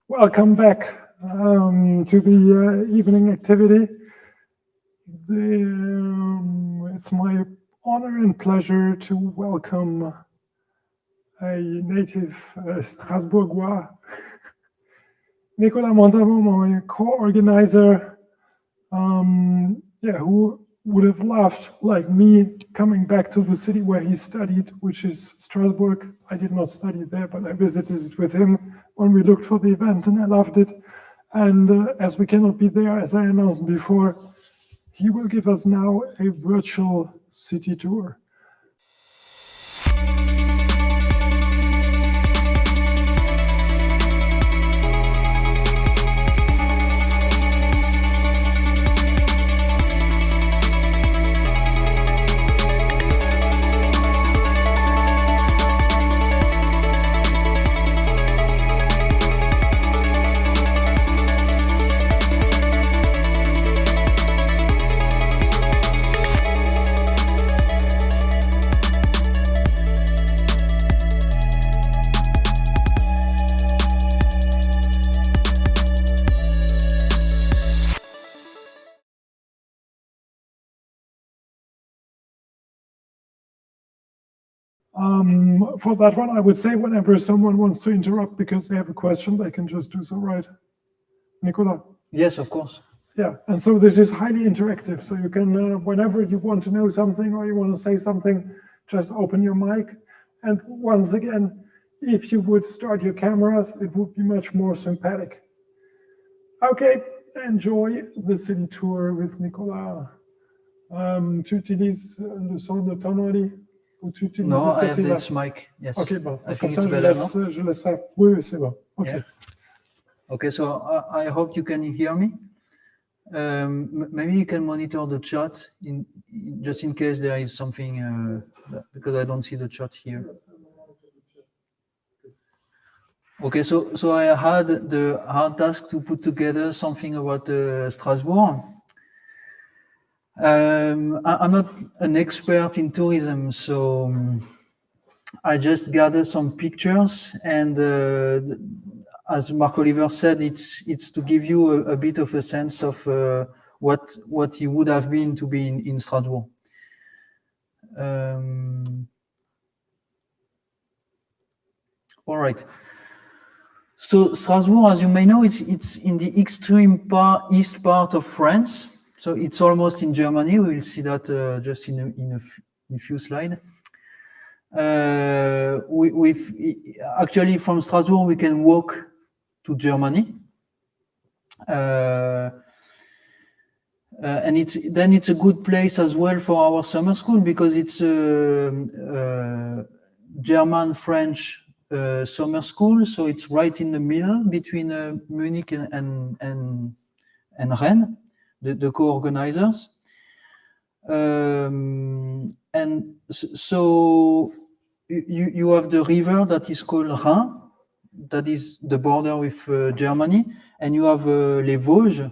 Welcome back to the evening activity. It's my honor and pleasure to welcome a native Strasbourgeois, Nicolas Montavont, my co-organizer, who would have loved, like me, coming back to the city where he studied, which is Strasbourg. I did not study there, but I visited it with him when we looked for the event, and I loved it. And as we cannot be there, as I announced before, he will give us now a virtual city tour. For that one, I would say whenever someone wants to interrupt because they have a question, they can just do so, right? Nicolas? Yes, of course. Yeah, and so this is highly interactive. So you can, whenever you want to know something or you want to say something, just open your mic. And once again, if you would start your cameras, it would be much more sympathetic. Okay, enjoy the city tour with Nicolas. Tu utilises le son de ton ordi? No, I have this mic. Yes. Ok, bon. I think it's better, no? Je laisse ça. Oui, c'est bon. Ok. Yeah. Okay, so I hope you can hear me. Maybe you can monitor the chat just in case there is something, because I don't see the chat here. Okay, so I had the hard task to put together something about Strasbourg. I'm not an expert in tourism, so I just gathered some pictures, and as Mark Oliver said, it's to give you a bit of a sense of what it would have been to be in Strasbourg. All right. So Strasbourg, as you may know, it's in the extreme east part of France. So it's almost in Germany. We will see that just in a few slides. Actually, from Strasbourg, we can walk to Germany. And it's a good place as well for our summer school because it's German-French summer school. So it's right in the middle between Munich and Rennes, the co-organizers. And so you have the river that is called Rhin, that is the border with Germany, and you have les Vosges,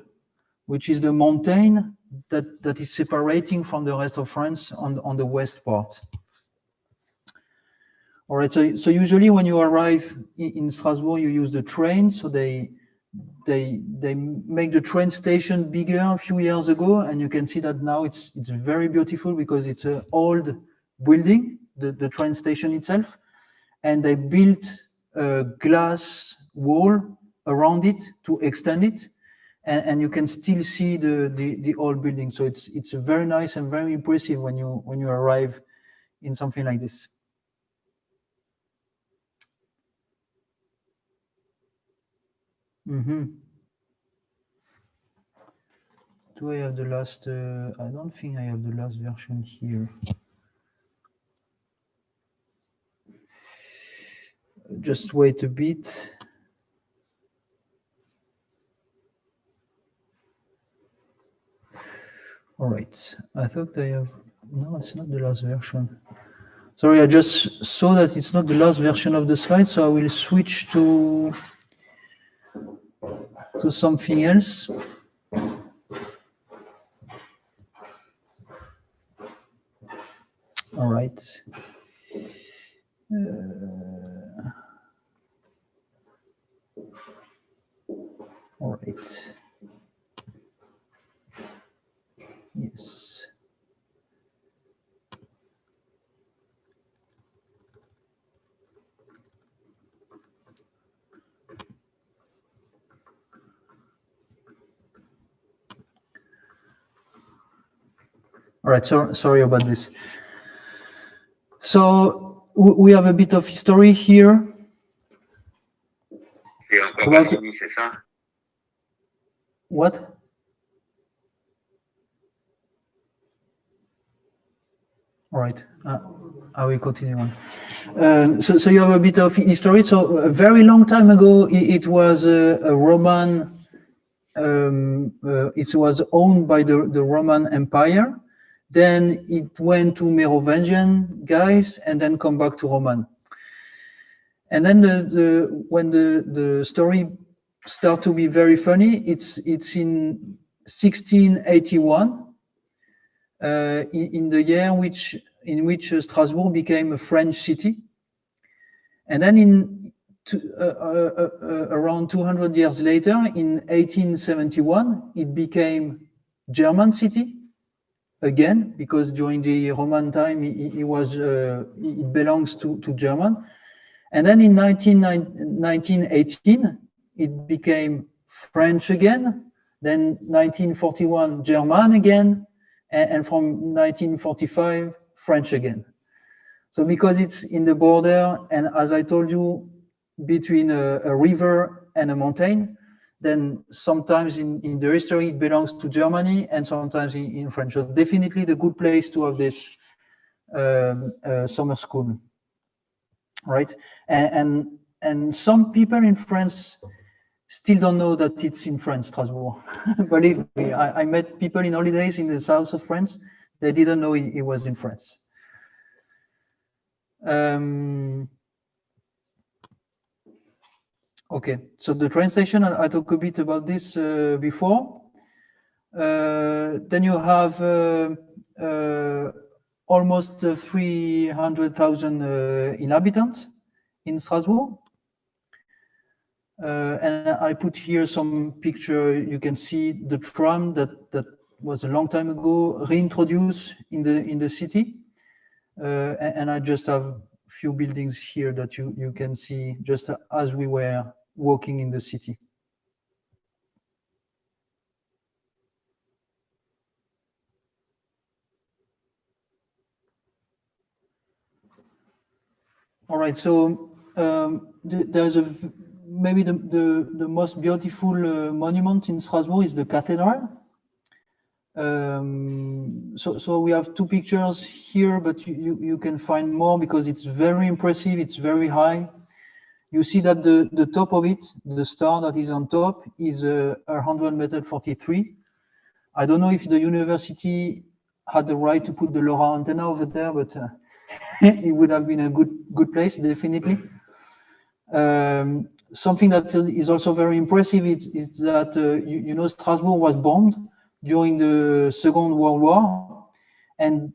which is the mountain that is separating from the rest of France on the west part. All right, so usually when you arrive in Strasbourg, you use the train. So they make the train station bigger a few years ago, and you can see that now it's very beautiful because it's an old building, the train station itself, and they built a glass wall around it to extend it, and you can still see the old building. So it's very nice and very impressive when you arrive in something like this. Do I have the last? I don't think I have the last version here. Just wait a bit. All right. I thought I have. No, it's not the last version. Sorry, I just saw that it's not the last version of the slide, so I will switch to something else. All right. All right, so sorry about this. So we have a bit of history here. C'est encore About- pas fini, c'est ça? What? All right, I will continue on. So you have a bit of history. So a very long time ago, it was a Roman. It was owned by the Roman Empire. Then it went to Merovingian guys, and then come back to Roman. And then when the story start to be very funny, it's in 1681. In the year in which Strasbourg became a French city, and then around 200 years later, in 1871, it became German city again, because during the Roman time it belongs to German, and then in 1918 it became French again, then 1941 German again, and from 1945, French again. So because it's in the border, and as I told you, between a river and a mountain, then sometimes in the history it belongs to Germany, and sometimes in French. So definitely the good place to have this summer school, right? And some people in France still don't know that it's in France, Strasbourg. Believe me, I met people in holidays in the south of France. They didn't know it was in France. Okay, so the train station, I talked a bit about this before. Then you have almost 300,000 inhabitants in Strasbourg. And I put here some picture. You can see the tram that was a long time ago reintroduced in the city. And I just have few buildings here that you can see just as we were walking in the city. All right, so there's maybe the most beautiful monument in Strasbourg is the cathedral. So we have two pictures here, but you can find more because it's very impressive. It's very high. You see that the top of it, the star that is on top, is 100 m43. I don't know if the university had the right to put the LoRa antenna over there, but it would have been a good place, definitely. Something that is also very impressive is that you know Strasbourg was bombed during the Second World War, and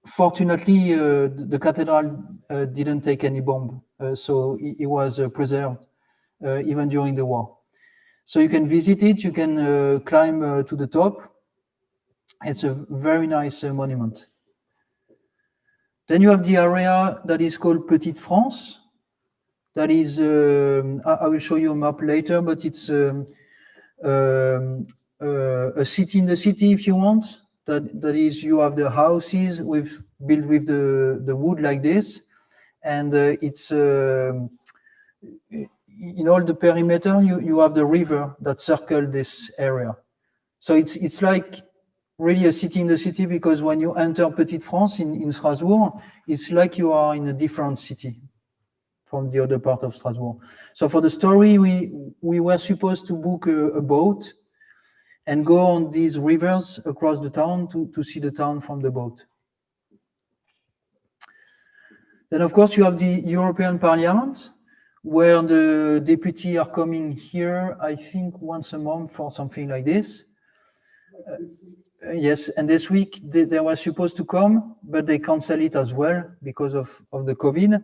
fortunately the cathedral didn't take any bomb, so it was preserved even during the war. So you can visit it, you can climb to the top. It's a very nice monument. Then you have the area that is called Petite France. That is, I will show you a map later, but it's a city in the city, if you want. That is, you have the houses built with the wood like this, and it's in all the perimeter. You have the river that circle this area. So it's like really a city in the city, because when you enter Petite France in Strasbourg, it's like you are in a different city from the other part of Strasbourg. So for the story, we were supposed to book a boat and go on these rivers across the town to see the town from the boat. Then, of course, you have the European Parliament, where the deputies are coming here, I think, once a month or something like this. Yes, and this week they were supposed to come, but they canceled it as well because of the COVID.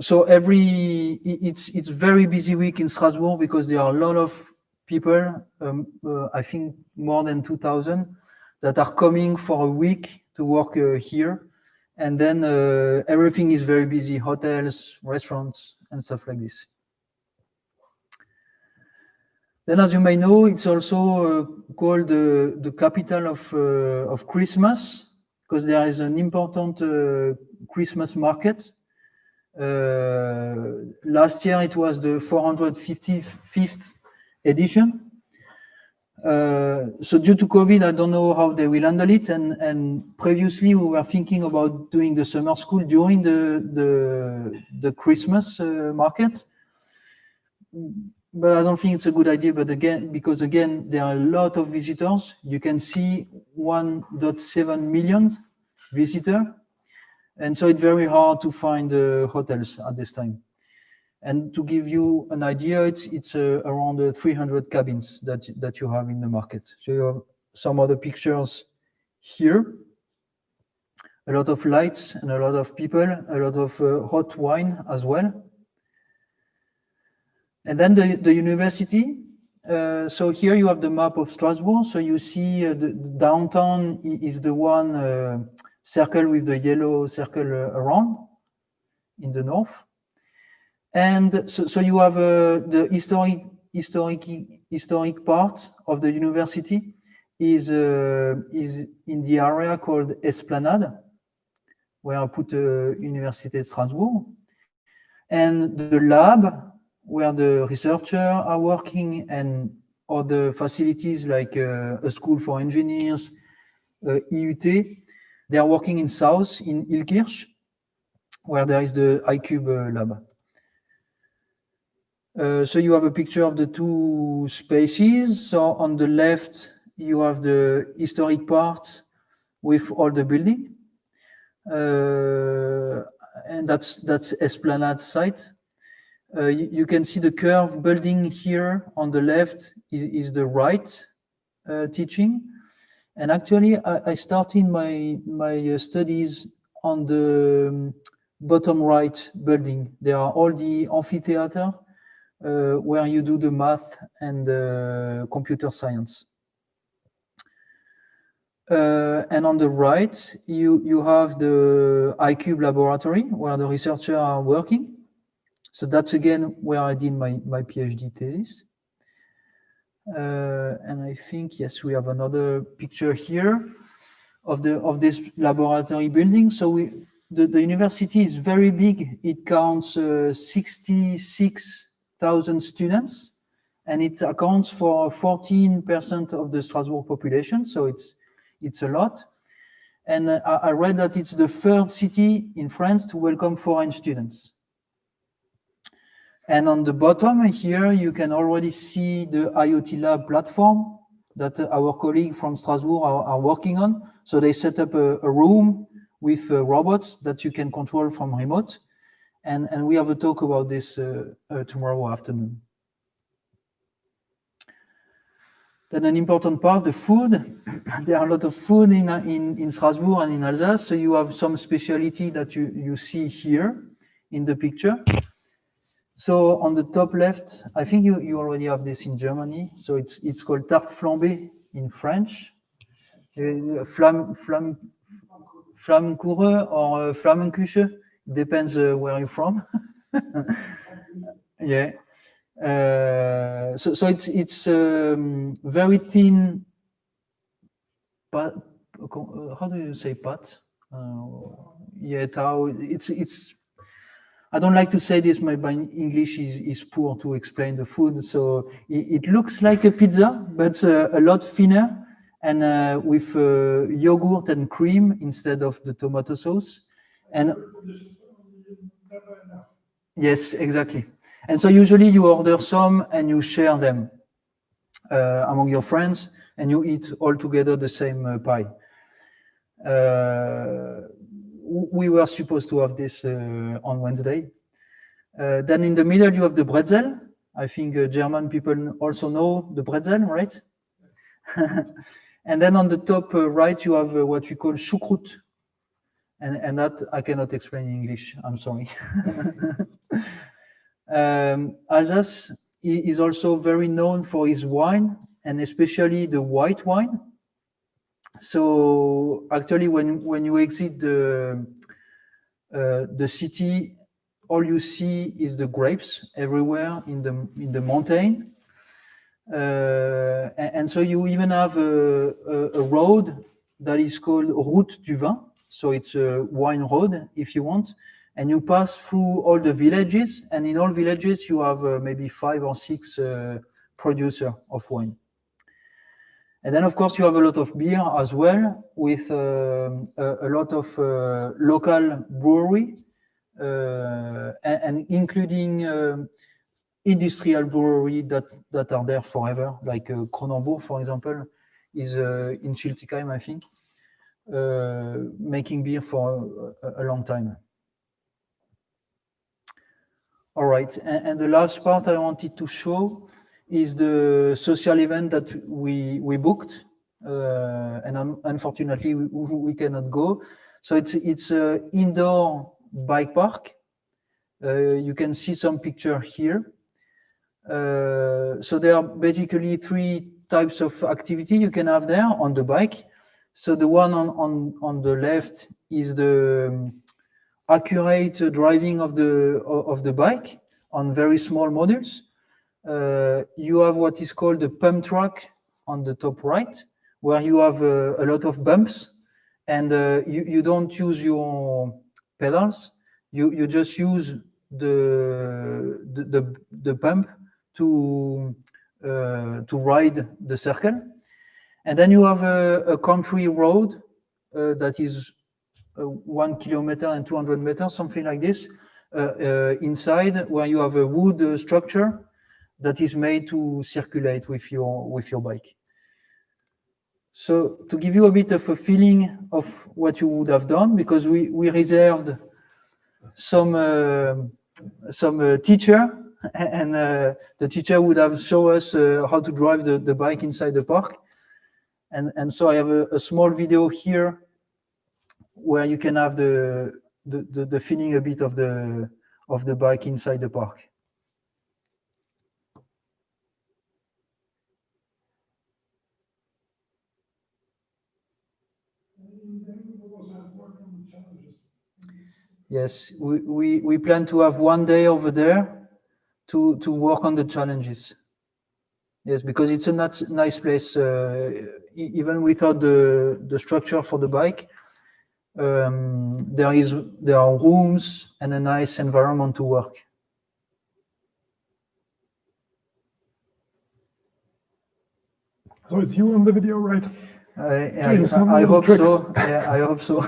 So it's very busy week in Strasbourg because there are a lot of people, I think more than 2,000, that are coming for a week to work here. And then everything is very busy, hotels, restaurants, and stuff like this. Then, as you may know, it's also called the capital of Christmas, because there is an important Christmas market. Last year, it was the 455th edition. So due to COVID, I don't know how they will handle it. And previously, we were thinking about doing the summer school during the Christmas market. But I don't think it's a good idea. But again, because again, there are a lot of visitors. You can see 1.7 million visitors. And so it's very hard to find hotels at this time. And to give you an idea, it's around 300 cabins that you have in the market. So you have some other pictures here. A lot of lights and a lot of people, a lot of hot wine as well. And then the university. So here you have the map of Strasbourg. So you see the downtown is the one circle with the yellow circle around in the north. And so you have the historic part of the university is in the area called Esplanade, where I put Université de Strasbourg. And the lab, where the researchers are working, and other facilities like a school for engineers, IUT, they are working in south, in Ilkirch, where there is the iCube lab. So you have a picture of the two spaces. So on the left, you have the historic part with all the building. And that's Esplanade site. You can see the curved building here on the left is the right teaching. And actually, I started my studies on the bottom right building. There are all the amphitheater where you do the math and computer science. And on the right, you have the iCube laboratory where the researchers are working. So that's again where I did my PhD thesis. And I think, yes, we have another picture here of this laboratory building. So the university is very big. It counts 66,000 students, and it accounts for 14% of the Strasbourg population. So it's a lot. And I read that it's the third city in France to welcome foreign students. And on the bottom here, you can already see the IoT lab platform that our colleagues from Strasbourg are working on. So they set up a room with robots that you can control from remote. And we have a talk about this tomorrow afternoon. Then an important part, the food. There are a lot of food in Strasbourg and in Alsace. So you have some specialty that you see here in the picture. So on the top left, I think you already have this in Germany. So it's called tarte flambée in French. Flammkuchen or Flammenküche, depends where you're from. Yeah. So it's very thin. But how do you say pat? Yeah, it's. I don't like to say this. My English is poor to explain the food. So it looks like a pizza, but a lot thinner, and with yogurt and cream instead of the tomato sauce. And yes, exactly. And so usually you order some and you share them among your friends, and you eat all together the same pie. We were supposed to have this on Wednesday. Then in the middle, you have the bretzel. I think German people also know the bretzel, right? And then on the top right, you have what we call choucroute. And that I cannot explain in English, I'm sorry. Alsace is also very known for his wine, and especially the white wine. So actually, when you exit the city, all you see is the grapes everywhere in the mountain. And so you even have a road that is called Route du Vin. So it's a wine road, if you want. And you pass through all the villages. And in all villages, you have maybe 5 or 6 producers of wine. And then, of course, you have a lot of beer as well, with a lot of local brewery, and including industrial brewery that are there forever, like Kronenbourg, for example, is in Schiltigheim, I think, making beer for a long time. All right, and the last part I wanted to show is the social event that we booked, and unfortunately we cannot go. So it's an indoor bike park. You can see some picture here. So there are basically 3 types of activity you can have there on the bike. So the one on the left is the accurate driving of the bike on very small models. You have what is called the pump track on the top right, where you have a lot of bumps, and you don't use your pedals. You just use the pump to ride the circle. And then you have a country road that is 1 kilometer and 200 meters, something like this, inside, where you have a wood structure that is made to circulate with your bike. So to give you a bit of a feeling of what you would have done, because we reserved some teacher, and the teacher would have shown us how to drive the bike inside the park. And so I have a small video here where you can have the feeling a bit of the bike inside the park. Yes, we plan to have 1 day over there to work on the challenges. Yes, because it's a nice place, even without the structure for the bike. There are rooms and a nice environment to work. So it's you on the video, right? I hope so. Yeah, I hope so.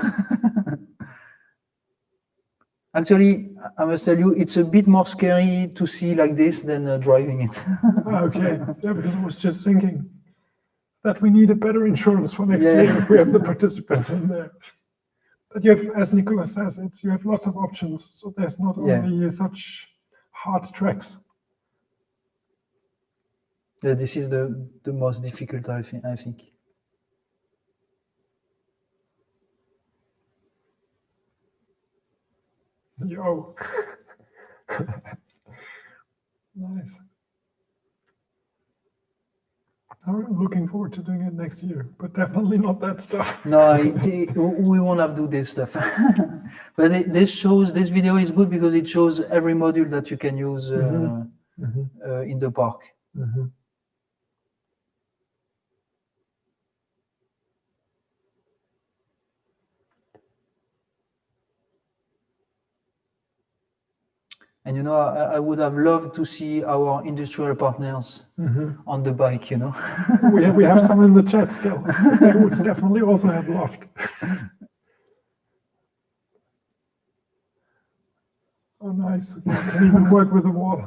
Actually, I must tell you, it's a bit more scary to see like this than driving it. Okay, yeah, because I was just thinking that we need a better insurance for next year if we have the participants in there. But you have, as Nicolas says, you have lots of options, so there's not only such hard tracks. Yeah, this is the most difficult, I think. Yo. Nice. I'm looking forward to doing it next year, but definitely not that stuff. No, we won't have to do this stuff. But this video is good because it shows every module that you can use in the park. And you know, I would have loved to see our industrial partners on the bike. You know, we have some in the chat still. They would definitely also have loved. Oh, nice! You can even work with the wall.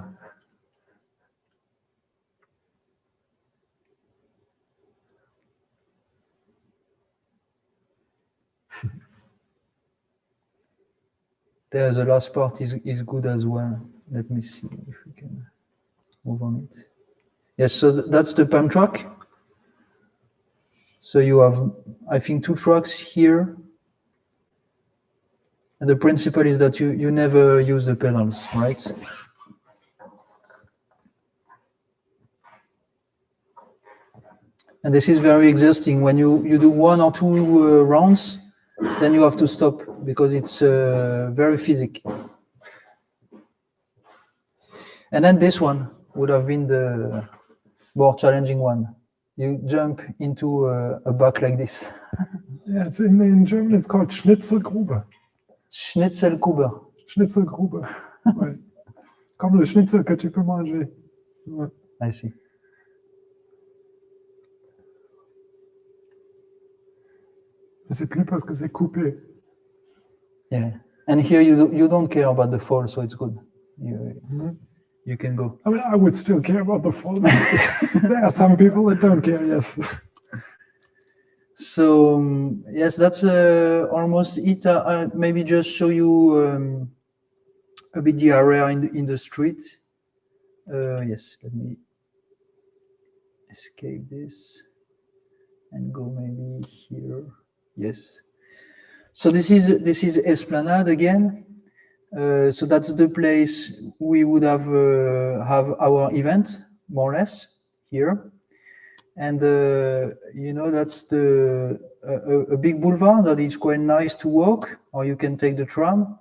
There's the last part is good as well. Let me see if we can move on it. Yes, so that's the pump track. So you have, I think, 2 tracks here. And the principle is that you never use the pedals, right? And this is very exhausting. When you do 1 or 2 rounds, then you have to stop because it's very physical. And then this one would have been more challenging one. You jump into a back like this. Yeah, it's in German, it's called Schnitzelgrube. Schnitzelgrube. Schnitzelgrube. Ouais. Comme le schnitzel que tu peux manger. Ouais. I see. Mais c'est plus parce que c'est coupé. Yeah. And here you don't care about the fall, so it's good. You can go. I mean, I would still care about the fall. There are some people that don't care, yes. So, yes, that's almost it. Maybe just show you a bit the area in the street. Yes, let me escape this and go maybe here. Yes. So this is Esplanade again. So that's the place we would have our event, more or less, here. And you know, that's a big boulevard that is quite nice to walk, or you can take the tram.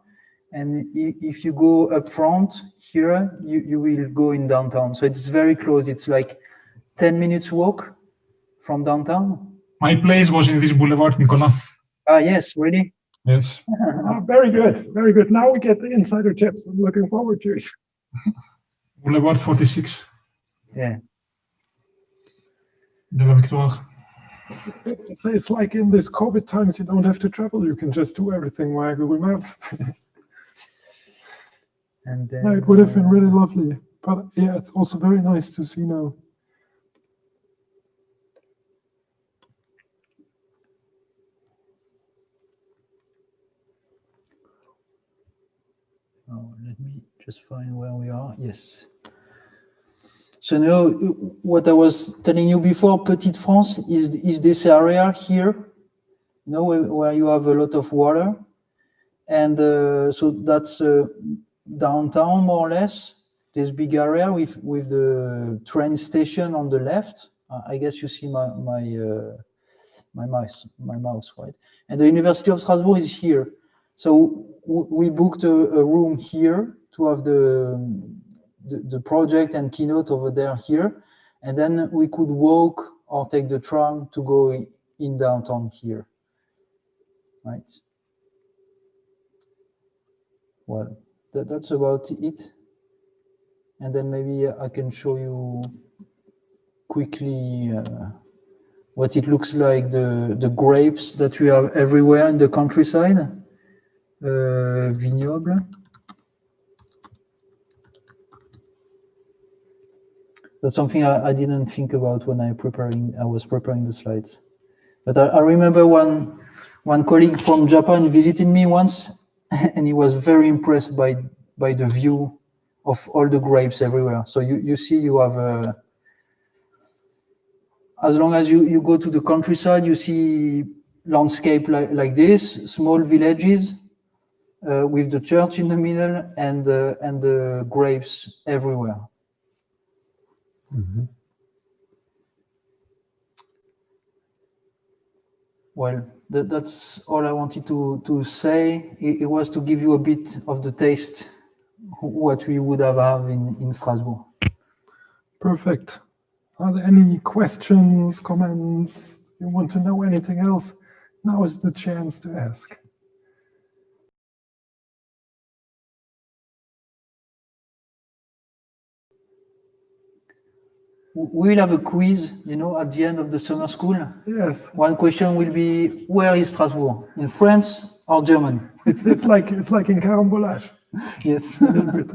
And if you go up front here, you will go in downtown. So it's very close. It's like 10 minutes walk from downtown. My place was in this boulevard, Nicolas. Ah, yes, really? Yes. Very good, very good. Now we get the insider tips. I'm looking forward to it. Boulevard 46. Yeah. De la Victoire. So it's like in this COVID times, you don't have to travel. You can just do everything via Google Maps. And then, No, it would have been really lovely. But yeah, it's also very nice to see now. Oh, let me just find where we are. Yes. So now, what I was telling you before, Petite France is this area here, you know, where you have a lot of water. And so that's downtown, more or less, this big area with the train station on the left. I guess you see my mouse, right? And the University of Strasbourg is here. So we booked a room here to have the project and keynote over there here. And then we could walk or take the tram to go in downtown here, right? Well, that's about it. And then maybe I can show you quickly what it looks like, the grapes that we have everywhere in the countryside. Vignoble. That's something I didn't think about when I was preparing the slides. But I remember one colleague from Japan visited me once, and he was very impressed by the view of all the grapes everywhere. So you see, you have as long as you go to the countryside, you see landscape like this, small villages with the church in the middle and the grapes everywhere. Mm-hmm. Well, that's all I wanted to say. It was to give you a bit of the taste what we would have in Strasbourg. Perfect. Are there any questions, comments? You want to know anything else? Now is the chance to ask. We will have a quiz, you know, at the end of the summer school. Yes. One question will be, where is Strasbourg? In France or Germany? It's like in carambolage. Yes. A little bit.